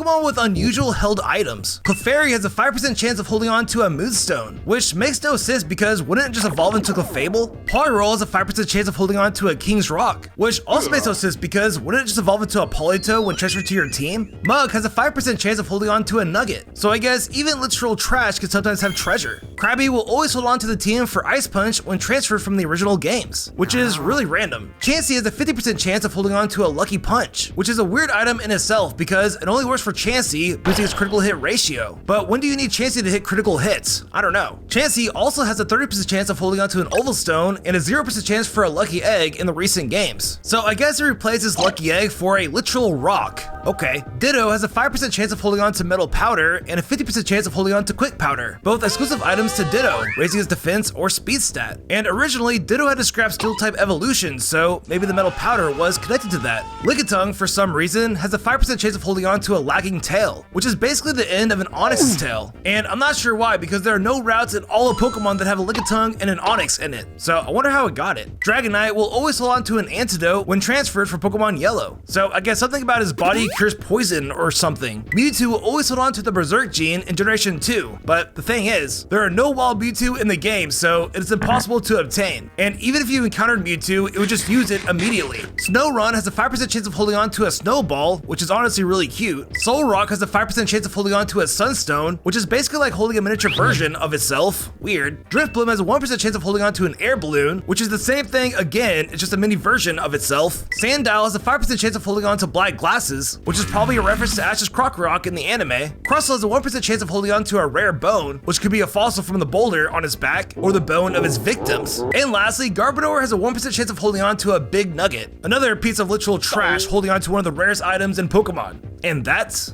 Pokemon with unusual held items. Clefairy has a 5% chance of holding on to a Moonstone, which makes no sense because wouldn't it just evolve into Clefable? Poliwhirl has a 5% chance of holding on to a King's Rock, which also makes no sense because wouldn't it just evolve into a Polito when transferred to your team? Mug has a 5% chance of holding on to a Nugget, so I guess even literal trash can sometimes have treasure. Krabby will always hold on to the team for Ice Punch when transferred from the original games, which is really random. Chansey has a 50% chance of holding on to a Lucky Punch, which is a weird item in itself because it only works for Chansey, boosting its critical hit ratio. But when do you need Chansey to hit critical hits? I don't know. Chansey also has a 30% chance of holding on to an Ovalstone and a 0% chance for a Lucky Egg in the recent games. So I guess it replaces Lucky Egg for a literal rock. Okay. Ditto has a 5% chance of holding on to Metal Powder and a 50% chance of holding on to Quick Powder, both exclusive items to Ditto, raising his defense or speed stat. And originally, Ditto had to scrap Steel type evolution, so maybe the Metal Powder was connected to that. Lickitung, for some reason, has a 5% chance of holding on to a Lagging Tail, which is basically the end of an Onix's tail. And I'm not sure why, because there are no routes in all of Pokemon that have a Lickitung and an Onix in it, so I wonder how it got it. Dragonite will always hold on to an antidote when transferred from Pokemon Yellow, so I guess something about his body cures poison or something. Mewtwo will always hold on to the Berserk gene in Generation 2, but the thing is, there are no wild Mewtwo in the game, so it is impossible to obtain. And even if you encountered Mewtwo, it would just use it immediately. Snorunt has a 5% chance of holding on to a Snowball, which is honestly really cute. Solrock has a 5% chance of holding on to a Sunstone, which is basically like holding a miniature version of itself. Weird. Drifblim has a 1% chance of holding on to an Air Balloon, which is the same thing again, it's just a mini version of itself. Sandile has a 5% chance of holding on to Black Glasses, which is probably a reference to Ash's Crocorock in the anime. Crustle has a 1% chance of holding on to a rare bone, which could be a fossil from the boulder on his back or the bone of his victims. And lastly, Garbodor has a 1% chance of holding on to a Big Nugget, another piece of literal trash holding on to one of the rarest items in Pokemon. And that's